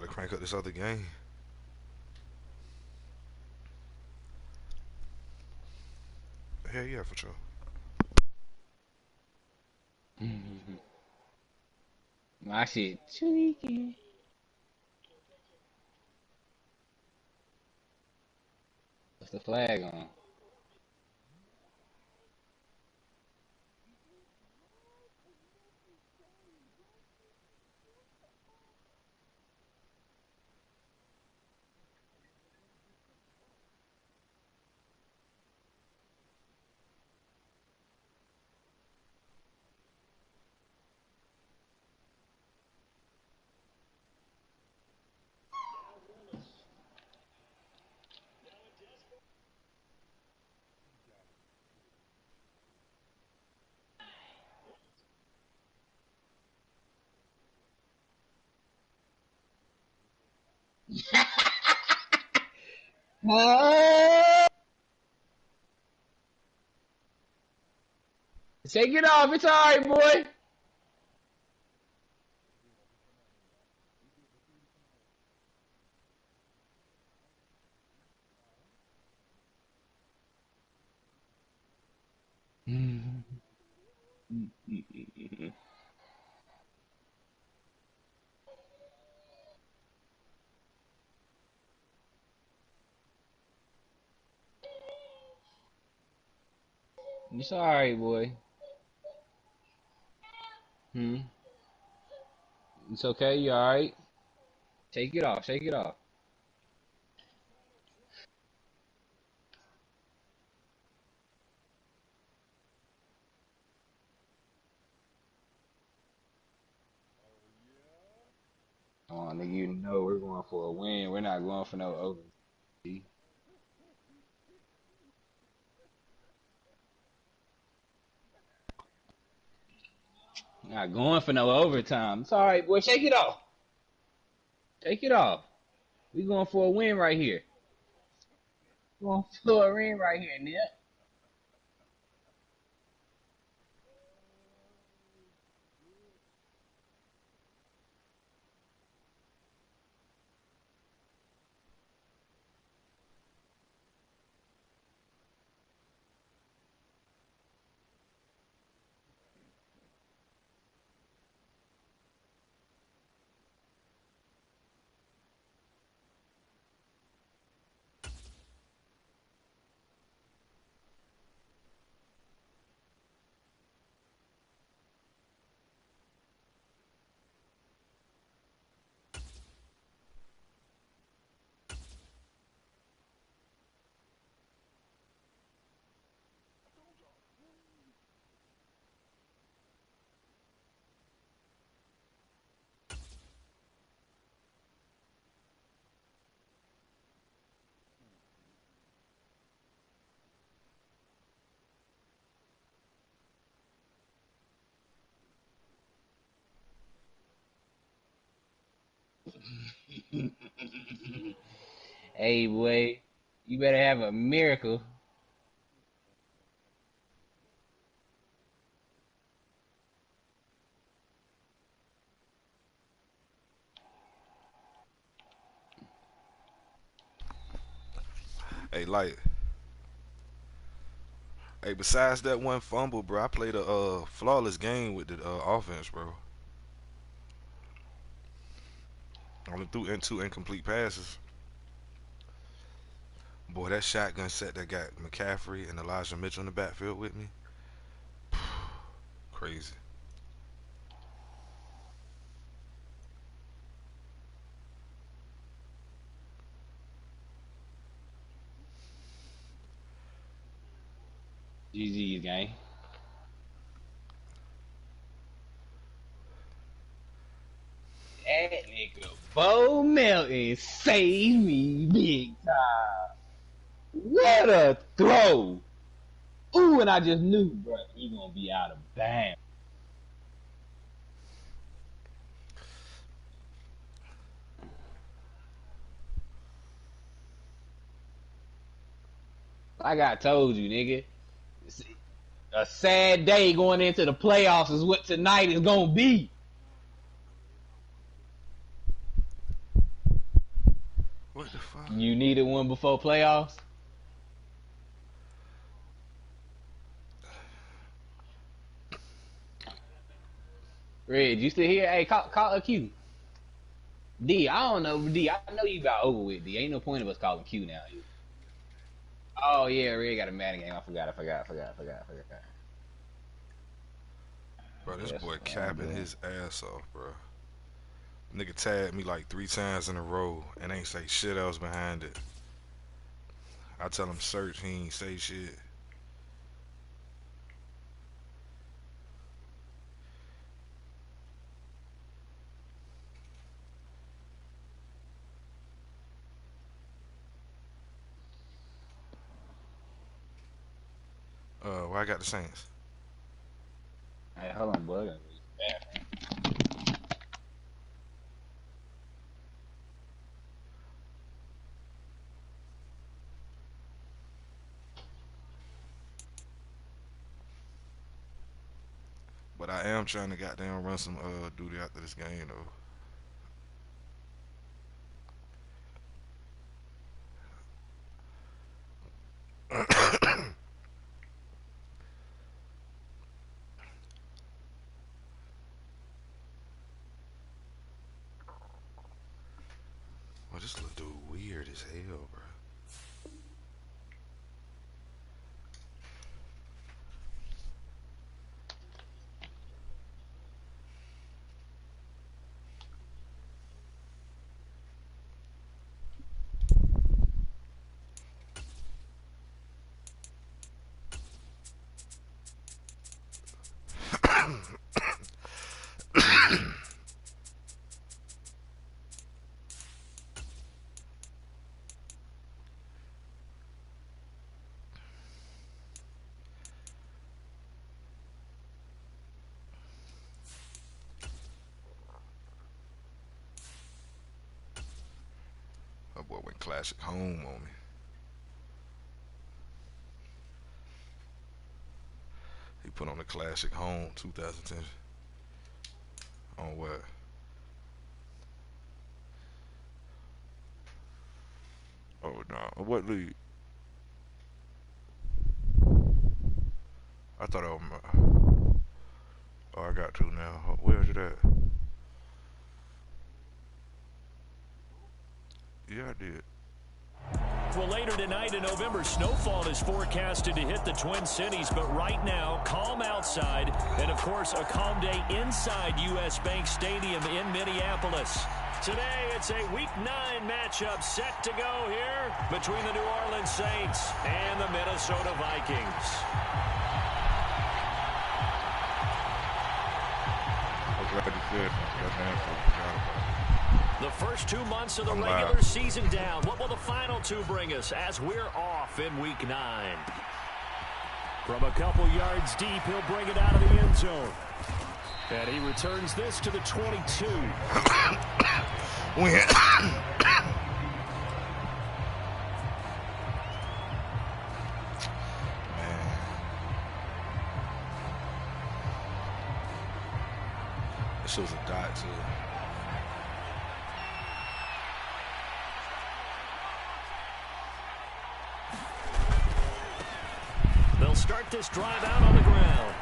about to crank up this other game. Hell yeah, for sure. My shit tweaking. What's the flag on? Oh! Take it off. It's all right, boy. It's all right, boy. Hmm. It's okay. You all right? Take it off. Take it off. Come on, nigga. You know we're going for a win. We're not going for no over. Not going for no overtime. It's all right, boy. Shake it off. Take it off. We going for a win right here. Going for a win right here, Nip. Hey, boy. You better have a miracle. Hey, like, hey, besides that one fumble, bro, I played a flawless game with the offense, bro. Only threw in two incomplete passes. Boy, that shotgun set that got McCaffrey and Elijah Mitchell in the backfield with me. Crazy. GG's, gang. That nigga Bo Melton saved me big time. What a throw. Ooh, and I just knew, bro, he gonna be out of bounds. Like I told you, nigga, a sad day going into the playoffs is what tonight is gonna be. What the fuck? You needed one before playoffs? Red, you still here? Hey, call a Q. D, I don't know, D. I know you got over with, D. Ain't no point of us calling Q now. Oh yeah, Red got a Madden game. I forgot. Bro, this That's boy what I'm capping doing. his ass off, bro. Nigga tagged me like 3 times in a row and ain't say shit else behind it. I tell him search, he ain't say shit. Why I got the Saints? Hey, hold on, boy. I gotta go use the bathroom. But I am trying to goddamn run some duty after this game though. Well, this little dude weird as hell, bro. My boy went classic home on me. He put on the classic home 2010. On what? Oh no, what league? I thought I was my. Oh, I got to now. Where's it at? Yeah, I did. Well, later tonight in November, snowfall is forecasted to hit the Twin Cities, but right now, calm outside, and of course, a calm day inside U.S. Bank Stadium in Minneapolis. Today, it's a Week 9 matchup set to go here between the New Orleans Saints and the Minnesota Vikings. The first 2 months of the regular season down. What will the final 2 bring us as we're off in Week 9? From a couple yards deep, he'll bring it out of the end zone. And he returns this to the 22. Win. It shows a dot too. They'll start this drive out on the ground.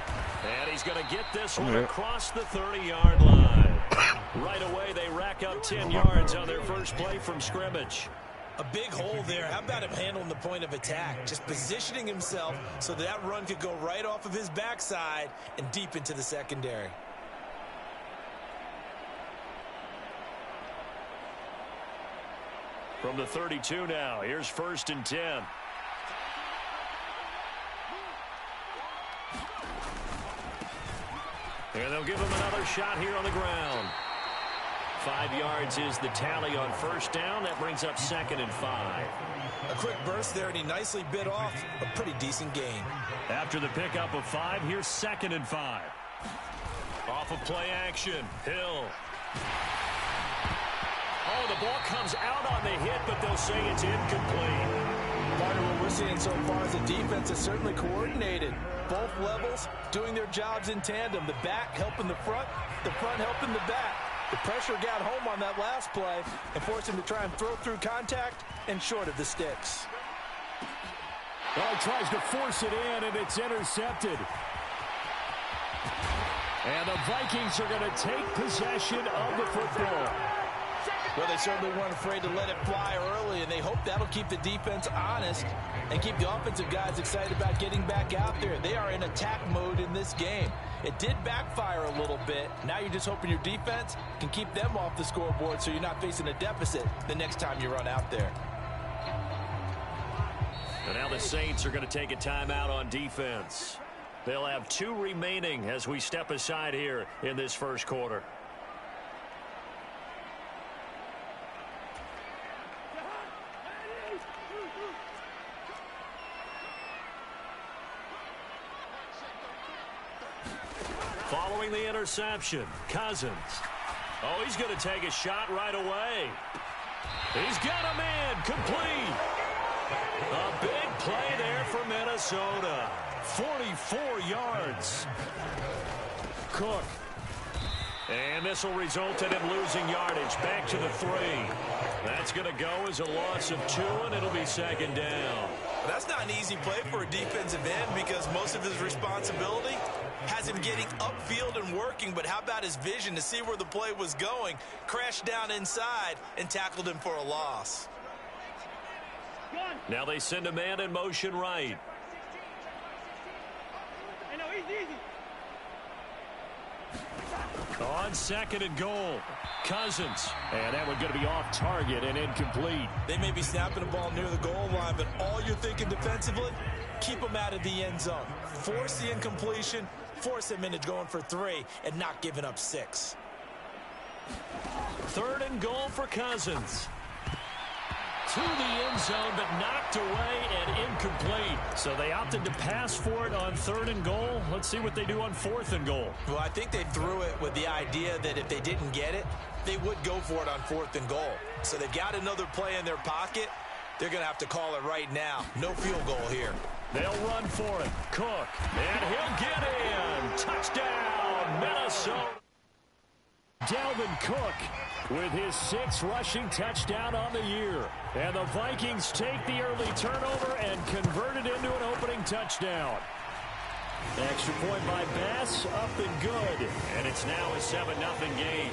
And he's going to get this one across the 30-yard line. Right away, they rack up 10 yards on their first play from scrimmage. A big hole there. How about him handling the point of attack? Just positioning himself so that run could go right off of his backside and deep into the secondary. From the 32 now, here's 1st and 10. And they'll give him another shot here on the ground. 5 yards is the tally on first down. That brings up 2nd and 5. A quick burst there, and he nicely bit off a pretty decent gain. After the pickup of 5, here's 2nd and 5. Off of play action, Hill. Oh, the ball comes out on the hit, but they'll say it's incomplete. Part of what we're seeing so far is the defense is certainly coordinated. Both levels doing their jobs in tandem. The back helping the front helping the back. The pressure got home on that last play and forced him to try and throw through contact and short of the sticks. Well, he tries to force it in, and it's intercepted. And the Vikings are going to take possession of the football. Well, they certainly weren't afraid to let it fly early, and they hope that'll keep the defense honest and keep the offensive guys excited about getting back out there. They are in attack mode in this game. It did backfire a little bit. Now you're just hoping your defense can keep them off the scoreboard so you're not facing a deficit the next time you run out there. And now the Saints are going to take a timeout on defense. They'll have 2 remaining as we step aside here in this first quarter. Following the interception, Cousins. Oh, he's going to take a shot right away. He's got a man, complete. A big play there for Minnesota. 44 yards. Cook. And this will result in him losing yardage. Back to the 3. That's going to go as a loss of 2, and it'll be second down. That's not an easy play for a defensive end because most of his responsibility has him getting upfield and working, but how about his vision to see where the play was going, crashed down inside, and tackled him for a loss. Now they send a man in motion right. On second and goal, Cousins. And that one's going to be off target and incomplete. They may be snapping the ball near the goal line, but all you're thinking defensively, keep them out of the end zone. Force the incompletion, force them into going for 3, and not giving up 6. Third and goal for Cousins. To the end zone, but knocked away and incomplete. So they opted to pass for it on 3rd and goal. Let's see what they do on 4th and goal. Well, I think they threw it with the idea that if they didn't get it, they would go for it on 4th and goal. So they've got another play in their pocket. They're going to have to call it right now. No field goal here. They'll run for it. Cook. And he'll get in. Touchdown, Minnesota. Dalvin Cook with his 6th rushing touchdown on the year. And the Vikings take the early turnover and convert it into an opening touchdown. Extra point by Bass, up and good. And it's now a 7-0 game.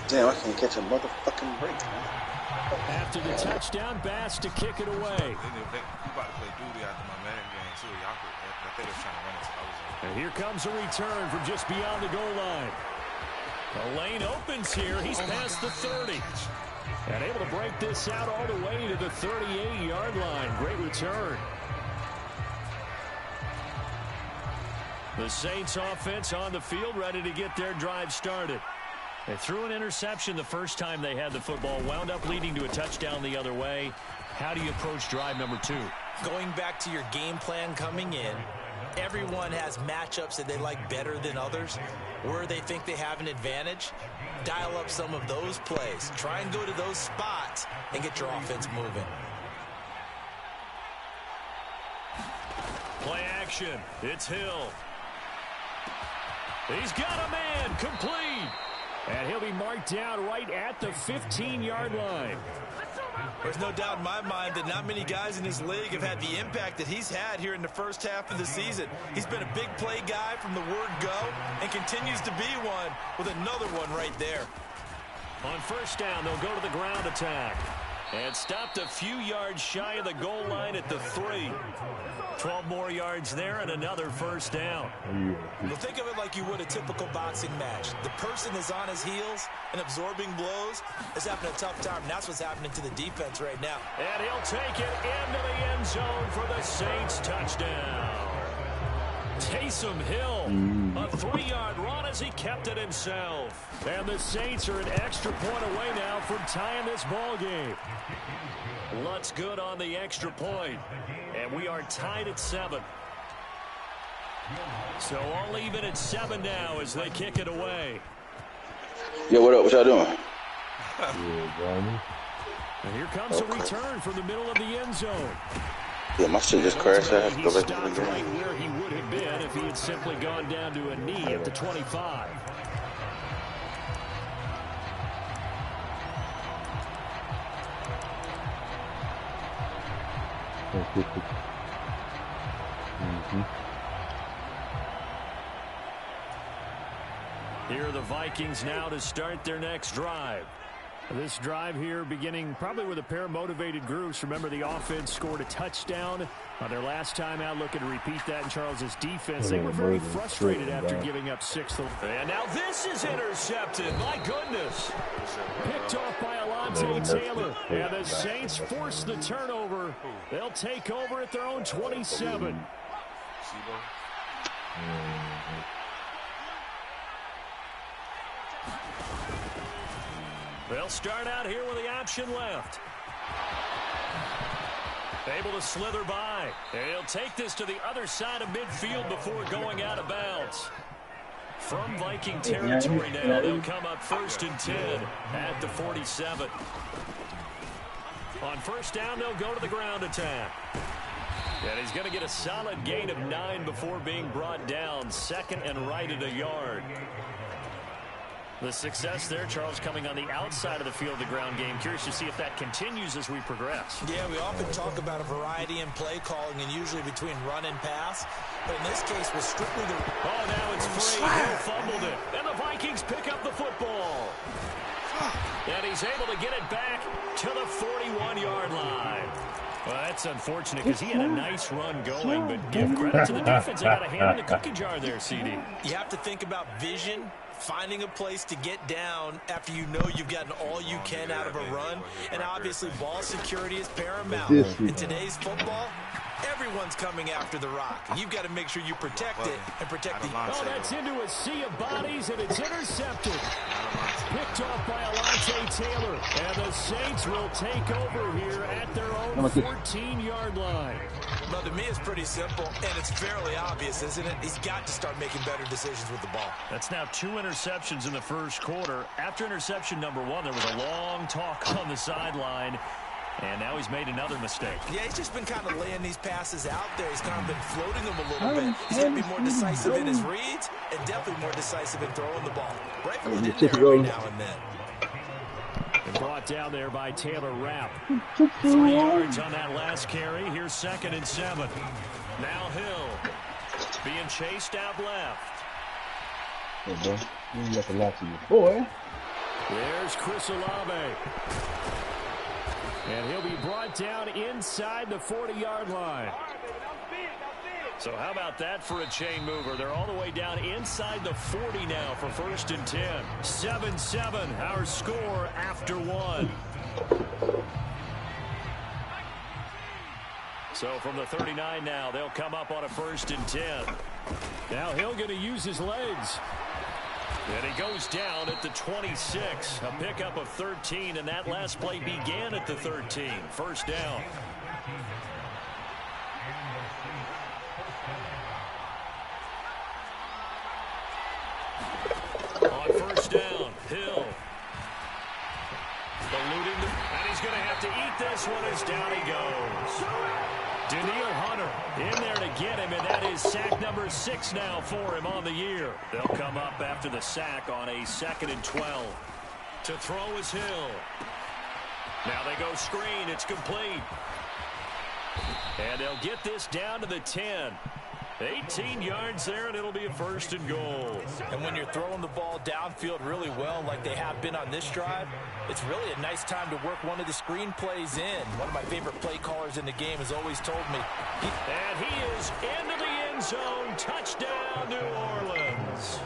Damn, I can't catch a motherfucking break, man. After the touchdown, Bass to kick it away. They about to play duty after my man game, too. I think they're trying to run it, so I was And here comes a return from just beyond the goal line. The lane opens here. He's past the 30. And able to break this out all the way to the 38-yard line. Great return. The Saints offense on the field, ready to get their drive started. They threw an interception the first time they had the football, wound up leading to a touchdown the other way. How do you approach drive number 2? Going back to your game plan coming in, everyone has matchups that they like better than others. Where they think they have an advantage, dial up some of those plays. Try and go to those spots and get your offense moving. Play action. It's Hill. He's got a man, complete. And he'll be marked down right at the 15-yard line. There's no doubt in my mind that not many guys in this league have had the impact that he's had here in the first half of the season. He's been a big play guy from the word go and continues to be one with another one right there. On first down, they'll go to the ground attack. And stopped a few yards shy of the goal line at the 3. 12 more yards there and another first down. Well, think of it like you would a typical boxing match. The person is on his heels and absorbing blows is having a tough time. And that's what's happening to the defense right now. And he'll take it into the end zone for the Saints touchdown. Taysom Hill, a 3-yard run as he kept it himself. And the Saints are an extra point away now from tying this ball game. Lutz good on the extra point. And we are tied at 7. So all even at 7 now as they kick it away. Yo, what up? What y'all doing? And here comes a return from the middle of the end zone. Yeah, my shit just crashed. I have to He go back to stopped the right game. where he would have been if he had simply gone down to a knee at the 25. Here are the Vikings now to start their next drive. This drive here beginning probably with a pair of motivated groups. Remember, the offense scored a touchdown on their last time out. Looking to repeat that in Charles's defense. They were very frustrated after giving up 6. And now this is intercepted. My goodness. Picked off by Alontae Taylor. And the Saints force the turnover. They'll take over at their own 27. They'll start out here with the option left. Able to slither by. And he'll take this to the other side of midfield before going out of bounds. From Viking territory now, they'll come up 1st and 10 at the 47. On first down, they'll go to the ground attack. And he's going to get a solid gain of 9 before being brought down. 2nd and right at a yard. The success there, Charles, coming on the outside of the field, the ground game. Curious to see if that continues as we progress. Yeah, we often talk about a variety in play calling and usually between run and pass. But in this case, was strictly the... Oh, now it's free. Hill fumbled it. And the Vikings pick up the football. And he's able to get it back to the 41-yard line. Well, that's unfortunate because he had a nice run going, but give credit to the defense. They got a hand in the cookie jar there, CD. You have to think about vision, finding a place to get down after you know you've gotten all you can out of a run. And obviously, ball security is paramount. In today's football, everyone's coming after the rock. You've got to make sure you protect it and protect the... Oh, that's into a sea of bodies, and it's intercepted. Picked off by Alontae Taylor. And the Saints will take over here at their own 14-yard line. Well, to me, it's pretty simple, and it's fairly obvious, isn't it? He's got to start making better decisions with the ball. That's now 2 interceptions in the first quarter. After interception number 1, there was a long talk on the sideline. And now he's made another mistake. Yeah, he's just been kind of laying these passes out there. He's kind of been floating them a little bit. He's going to be more decisive in his reads and definitely more decisive in throwing the ball. Rifle it in there every now and then. And brought down there by Taylor Rapp. 3 yards on that last carry. Here's 2nd and 7. Now Hill being chased out left. Hey, bro. You ain't got to lie to you. Boy. There's Chris Olave. And he'll be brought down inside the 40-yard line. So how about that for a chain mover? They're all the way down inside the 40 now for 1st and 10. 7-7, our score after 1. So from the 39 now, they'll come up on a 1st and 10. Now Hill going to use his legs. And he goes down at the 26. A pickup of 13, and that last play began at the 13. First down. On first down, Hill. Eluding them, and he's going to have to eat this one as down he goes. Daniil Hunter in there to get him, and that is sack number 6 now for him on the year. They'll come up after the sack on a 2nd and 12. To throw is Hill. Now they go screen. It's complete. And they'll get this down to the 10. 18 yards there, and it'll be a 1st and goal. And when you're throwing the ball downfield really well like they have been on this drive, it's really a nice time to work one of the screen plays in. One of my favorite play callers in the game has always told me. And he is into the end zone. Touchdown, New Orleans.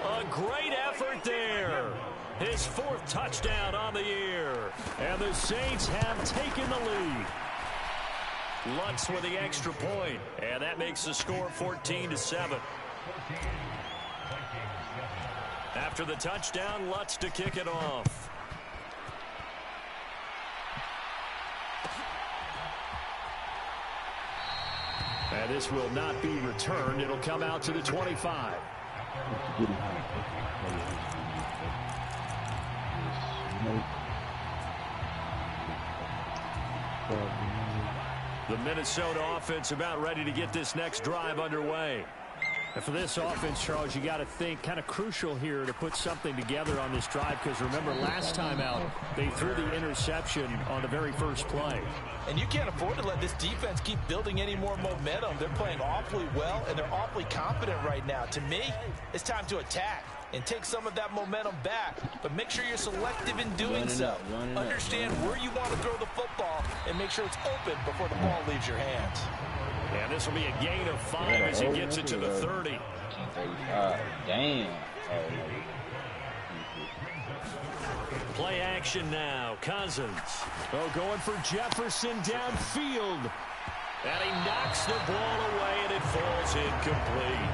A great effort there. His 4th touchdown on the year. And the Saints have taken the lead. Lutz with the extra point, and that makes the score 14-7. After the touchdown, Lutz to kick it off. And this will not be returned. It'll come out to the 25. The Minnesota offense about ready to get this next drive underway. And for this offense, Charles, you got to think kind of crucial here to put something together on this drive because remember last time out they threw the interception on the very first play. And you can't afford to let this defense keep building any more momentum. They're playing awfully well, and they're awfully confident right now. To me, it's time to attack and take some of that momentum back, but make sure you're selective in doing so. Understand where you want to throw the football and make sure it's open before the ball leaves your hands. Yeah, this will be a gain of 5 as he gets it to the 30. 35. Damn. Play action now. Cousins. Oh, going for Jefferson downfield. And he knocks the ball away, and it falls incomplete.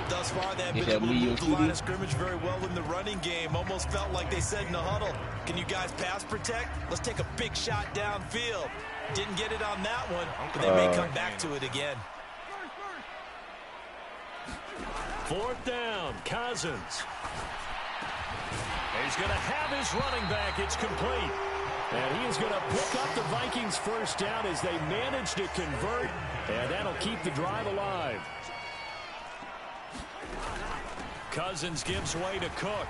Thus far, they have been able to move the line of scrimmage very well in the running game. Almost felt like they said in the huddle, can you guys pass protect? Let's take a big shot downfield. Didn't get it on that one, but they may come back to it again. 4th down, Cousins. He's going to have his running back. It's complete. And he is going to pick up the Vikings' first down as they manage to convert, and that'll keep the drive alive. Cousins gives way to Cook.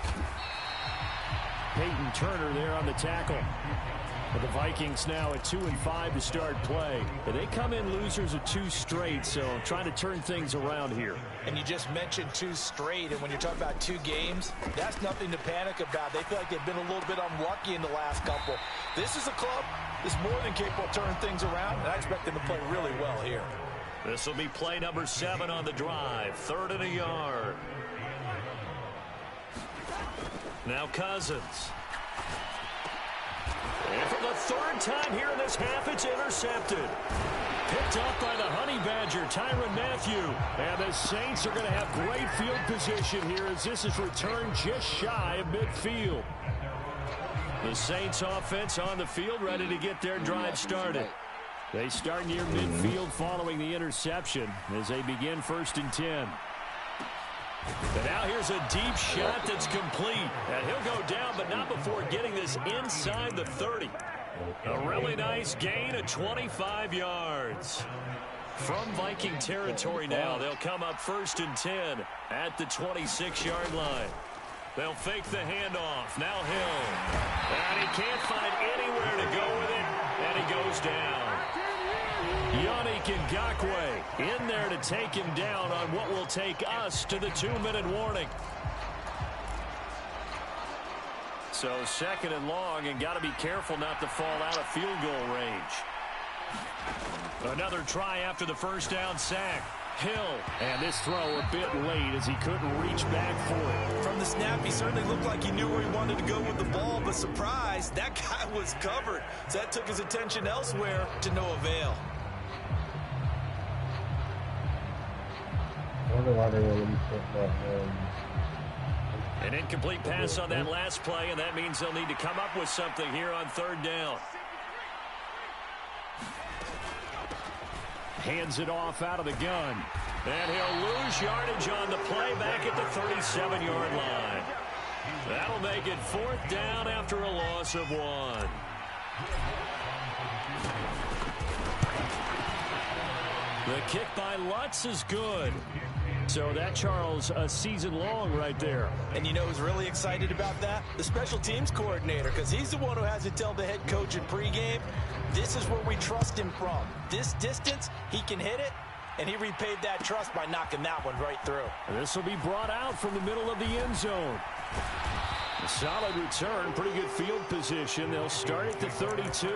Peyton Turner there on the tackle. But the Vikings now at 2-5 to start play. But they come in losers of 2 straight, so trying to turn things around here. And you just mentioned 2 straight, and when you're talking about 2 games, that's nothing to panic about. They feel like they've been a little bit unlucky in the last couple. This is a club that's more than capable of turning things around, and I expect them to play really well here. This will be play number 7 on the drive. 3rd and a yard. Now Cousins. And for the 3rd time here in this half, it's intercepted. Picked up by the Honey Badger, Tyrann Mathieu. And the Saints are going to have great field position here as this is returned just shy of midfield. The Saints offense on the field, ready to get their drive started. They start near midfield following the interception as they begin 1st and 10. And now here's a deep shot that's complete. And he'll go down, but not before getting this inside the 30. A really nice gain of 25 yards. From Viking territory now, they'll come up 1st and 10 at the 26-yard line. They'll fake the handoff. Now Hill. And he can't find anywhere to go with it, and he goes down. Yannick Ngakoue in there to take him down on what will take us to the 2-minute warning. So 2nd and long, and got to be careful not to fall out of field goal range. Another try after the 1st down sack. Hill, and this throw a bit late as he couldn't reach back for it. From the snap, he certainly looked like he knew where he wanted to go with the ball, but surprise, that guy was covered. So that took his attention elsewhere to no avail. I wonder why they really put that. An incomplete pass on that last play, and that means they'll need to come up with something here on 3rd down. Hands it off out of the gun. And he'll lose yardage on the play back at the 37-yard line. That'll make it 4th down after a loss of 1. The kick by Lutz is good. So that, Charles, a season long right there. And you know who's really excited about that? The special teams coordinator, because he's the one who has to tell the head coach in pregame, this is where we trust him from. This distance, he can hit it, and he repaid that trust by knocking that one right through. This will be brought out from the middle of the end zone. A solid return, pretty good field position. They'll start at the 32.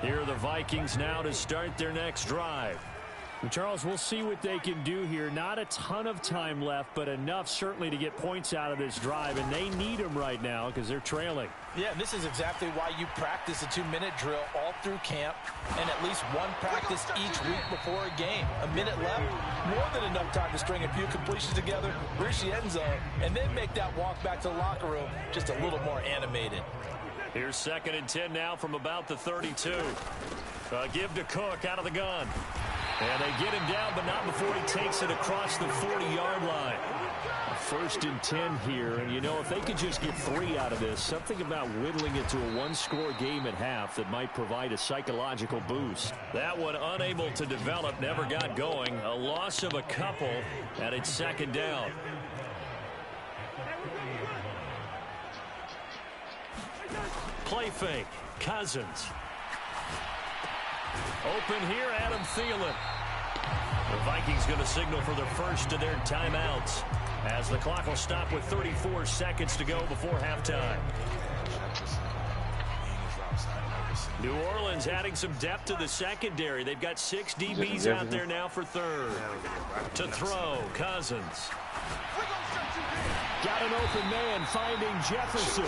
Here are the Vikings now to start their next drive. And Charles, we'll see what they can do here. Not a ton of time left, but enough certainly to get points out of this drive, and they need them right now because they're trailing. Yeah, and this is exactly why you practice a 2-minute drill all through camp and at least one practice each week before a game. A minute left, more than enough time to string a few completions together, reach the end zone, and then make that walk back to the locker room just a little more animated. Here's 2nd and 10 now from about the 32. Give to Cook out of the gun. And they get him down, but not before he takes it across the 40-yard line. First and 10 here, and you know, if they could just get 3 out of this, something about whittling it to a one-score game at half that might provide a psychological boost. That one unable to develop, never got going. A loss of a couple, and it's second down. Play fake, Cousins. Open here, Adam Thielen. The Vikings going to signal for their first of their timeouts, as the clock will stop with 34 seconds to go before halftime. New Orleans adding some depth to the secondary. They've got 6 DBs out there now for third. To throw, Cousins. Got an open man, finding Jefferson.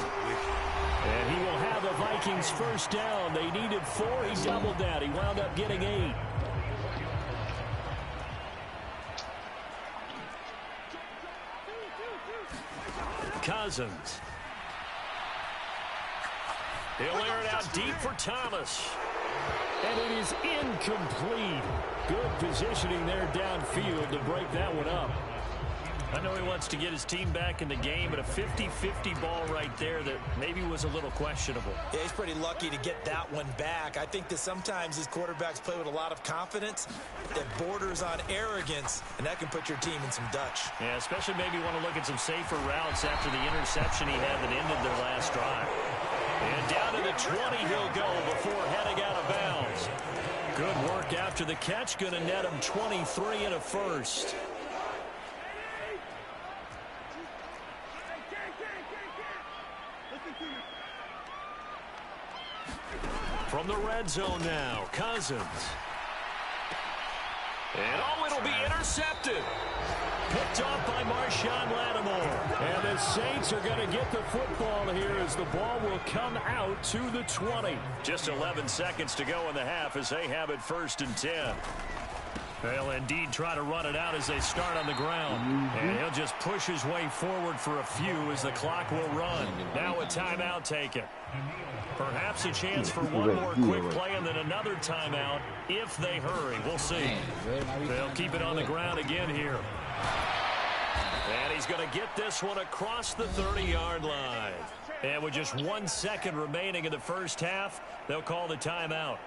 And he will have the Vikings first down. They needed 4. He doubled that. He wound up getting 8. Cousins. He'll air it out deep for Thomas. And it is incomplete. Good positioning there downfield to break that one up. I know he wants to get his team back in the game, but a 50-50 ball right there that maybe was a little questionable. Yeah, he's pretty lucky to get that one back. I think that sometimes these quarterbacks play with a lot of confidence that borders on arrogance, and that can put your team in some Dutch. Yeah, especially maybe want to look at some safer routes after the interception he had that ended their last drive. And down to the 20 he'll go before heading out of bounds. Good work after the catch, going to net him 23 and a first. From the red zone now, Cousins. And it'll be intercepted. Picked off by Marshawn Lattimore. And the Saints are going to get the football here as the ball will come out to the 20. Just 11 seconds to go in the half as they have it first and 10. They'll indeed try to run it out as they start on the ground. And he'll just push his way forward for a few as the clock will run. Now a timeout taken. Perhaps a chance for one more quick play and then another timeout if they hurry. We'll see. They'll keep it on the ground again here. And he's going to get this one across the 30-yard line. And with just 1 second remaining in the first half, they'll call the timeout.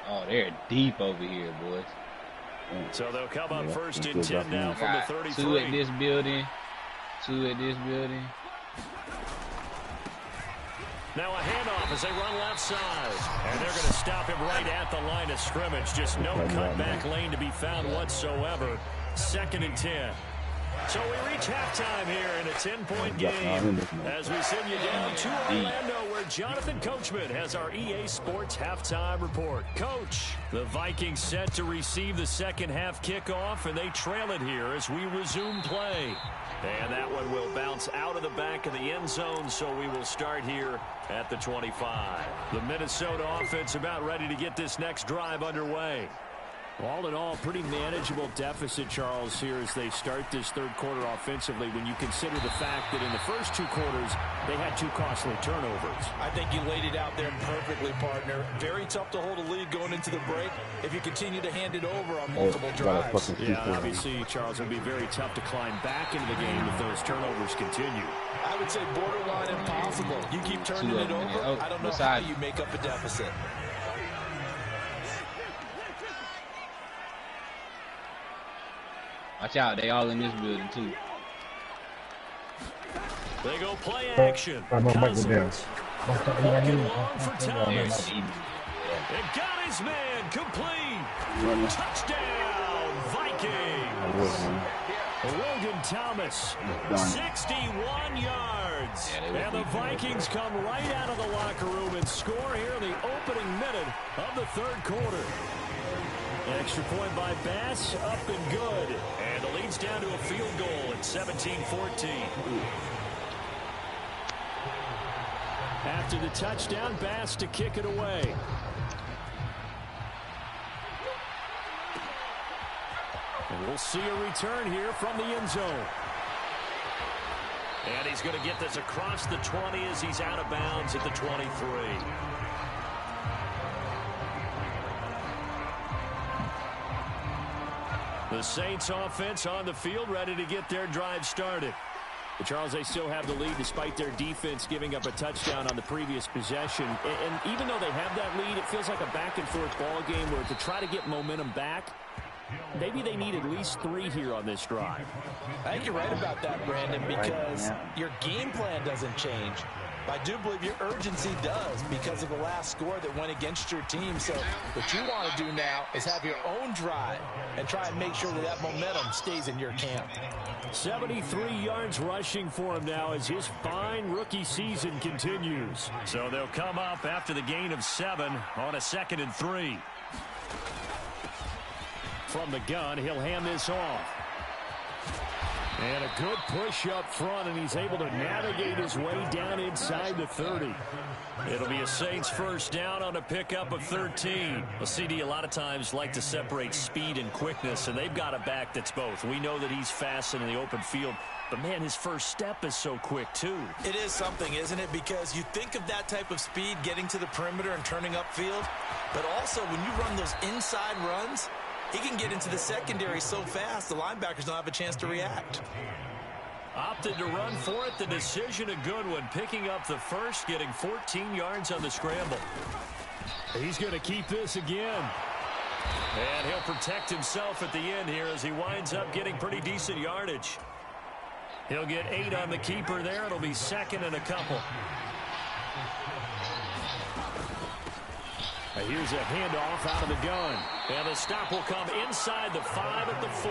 Oh, they're deep over here, boys. So they'll come up first and 10 now from the 33. 2 at this building. 2 at this building. Now a handoff as they run left side. And they're going to stop him right at the line of scrimmage. Just no cutback lane to be found whatsoever. 2nd and 10. So we reach halftime here in a 10-point game as we send you down to Orlando where Jonathan Coachman has our EA Sports halftime report. Coach, the Vikings set to receive the second half kickoff, and they trail it here as we resume play. And that one will bounce out of the back of the end zone, so we will start here at the 25. The Minnesota offense about ready to get this next drive underway. All in all, pretty manageable deficit, Charles, here as they start this third quarter offensively when you consider the fact that in the first 2 quarters, they had 2 costly turnovers. I think you laid it out there perfectly, partner. Very tough to hold a lead going into the break if you continue to hand it over on multiple drives. Yeah, obviously, Charles, it would be very tough to climb back into the game if those turnovers continue. I would say borderline impossible. You keep turning it over, I don't know how you make up a deficit. Watch out, they all in this building too. They go play action. Cousins. Looking long for Thomas. It got his man complete. Touchdown, Vikings. Logan Thomas, 61 yards. And the Vikings come right out of the locker room and score here in the opening minute of the third quarter. Extra point by Bass, up and good. And the lead's down to a field goal at 17-14. After the touchdown, Bass to kick it away. And we'll see a return here from the end zone. And he's going to get this across the 20 as he's out of bounds at the 23. The Saints offense on the field, ready to get their drive started. But Charles, they still have the lead despite their defense giving up a touchdown on the previous possession. And even though they have that lead, it feels like a back-and-forth ball game where to try to get momentum back, maybe they need at least 3 here on this drive. I think you're right about that, Brandon, because your game plan doesn't change. I do believe your urgency does because of the last score that went against your team. So what you want to do now is have your own drive and try and make sure that that momentum stays in your camp. 73 yards rushing for him now as his fine rookie season continues. So they'll come up after the gain of 7 on a 2nd and 3. From the gun, he'll hand this off. And a good push up front, and he's able to navigate his way down inside the 30. It'll be a Saints first down on a pickup of 13. Well, CD a lot of times like to separate speed and quickness, and they've got a back that's both. We know that he's fast in the open field, but, man, his first step is so quick, too. It is something, isn't it? Because you think of that type of speed getting to the perimeter and turning upfield, but also when you run those inside runs, he can get into the secondary so fast the linebackers don't have a chance to react. Opted to run for it. The decision a good one. Picking up the first, getting 14 yards on the scramble. He's going to keep this again. And he'll protect himself at the end here as he winds up getting pretty decent yardage. He'll get 8 on the keeper there. It'll be 2nd and a couple. Here's a handoff out of the gun. And the stop will come inside the 5 at the 4.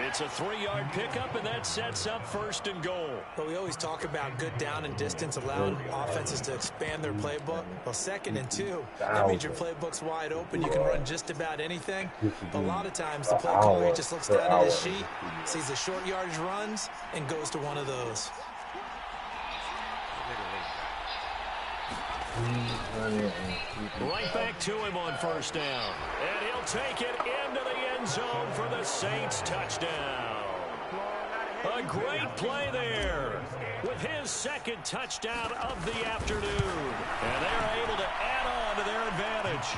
It's a 3-yard pickup, and that sets up 1st and goal. But we always talk about good down and distance, allowing offenses to expand their playbook. Well, 2nd and 2, that means your playbook's wide open. You can run just about anything. But a lot of times the play caller just looks down at his sheet, sees the short yardage runs, and goes to one of those. Right back to him on 1st down. And he'll take it into the end zone for the Saints touchdown. A great play there with his 2nd touchdown of the afternoon. And they're able to add on to their advantage.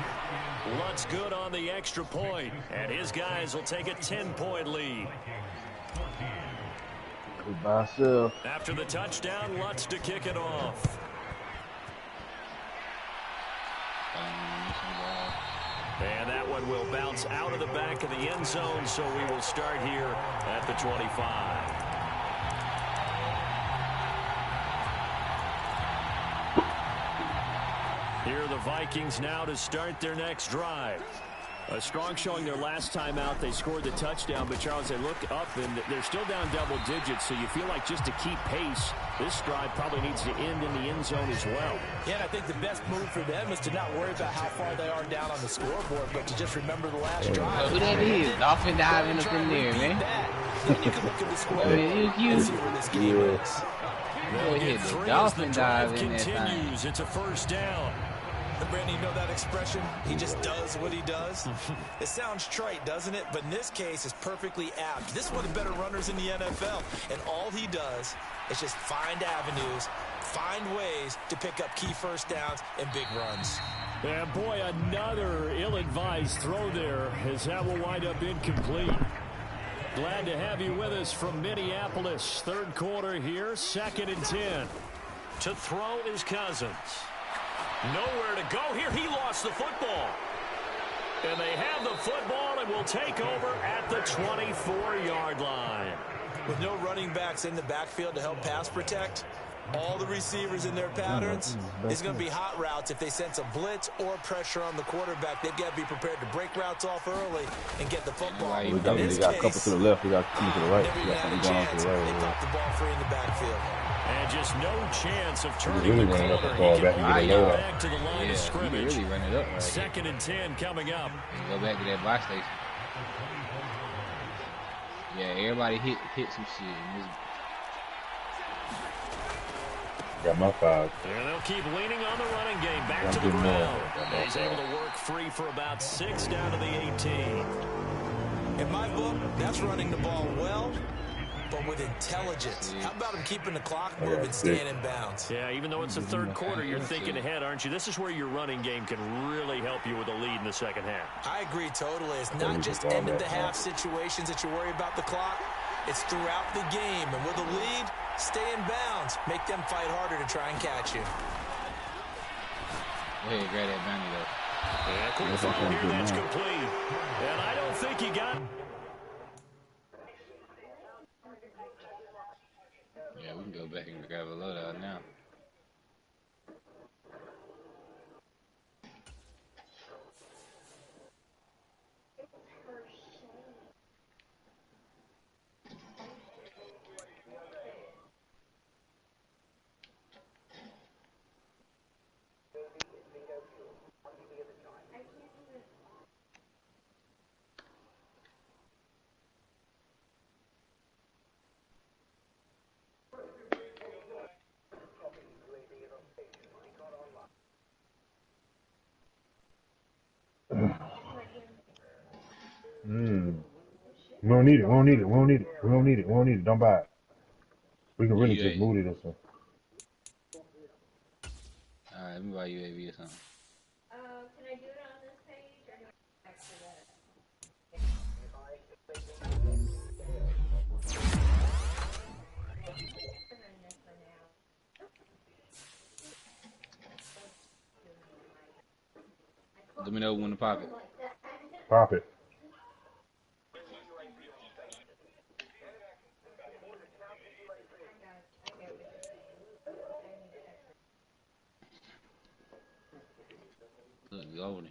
Lutz good on the extra point, and his guys will take a 10-point lead. After the touchdown, Lutz to kick it off. And that one will bounce out of the back of the end zone, so we will start here at the 25. Here are the Vikings now to start their next drive. A strong showing their last time out. They scored the touchdown, but Charles, they look up and they're still down double digits, so you feel like just to keep pace, this drive probably needs to end in the end zone as well. Yeah, and I think the best move for them is to not worry about how far they are down on the scoreboard, but to just remember the last drive. Who that is? Dolphin diving up in there, man. Then you can look at the score and see where this game is. They'll get 3 as the drive continues. It's a 1st down. Brandon, you know that expression? He just does what he does. It sounds trite, doesn't it? But in this case, it's perfectly apt. This is one of the better runners in the NFL. And all he does is just find avenues, find ways to pick up key 1st downs and big runs. And boy, another ill-advised throw there as that will wind up incomplete. Glad to have you with us from Minneapolis. 3rd quarter here, 2nd and 10. To throw is Cousins. Nowhere to go here. He lost the football. And they have the football and will take over at the 24-yard line. With no running backs in the backfield to help pass protect, all the receivers in their patterns, it's going to be hot routes. If they sense a blitz or pressure on the quarterback, they've got to be prepared to break routes off early and get the football. We got a couple to the left. We got a couple to the right. They pop the ball free in the backfield. And just no chance of turning the corner. He can run it back to the line of scrimmage. Really run it up right 2nd and 10 coming up. Go back to that box station. Yeah, everybody hit some shit. Got my 5. And they'll keep leaning on the running game. Back to the ground. He's able to work free for about 6 down to the 18. In my book, that's running the ball well but with intelligence. How about him keeping the clock moving, staying in bounds? Yeah, even though it's the third quarter, you're thinking ahead, aren't you? This is where your running game can really help you with a lead in the second half. I agree totally. It's not just end-of-the-half situations that you worry about the clock. It's throughout the game. And with a lead, stay in bounds. Make them fight harder to try and catch you. Hey, grab that bounty, though. And quick follow here, that's complete. And I don't think he got... Yeah, we can go back and grab a loadout now. We don't need it. We don't need it. We don't need it. We don't need it. We don't need it. Don't buy it. We can really just UAV. move it or something. Alright, let me buy UAV or something. Can I do it on this page or do I have to that? Let me know when to pop it. Pop it. Look, golden.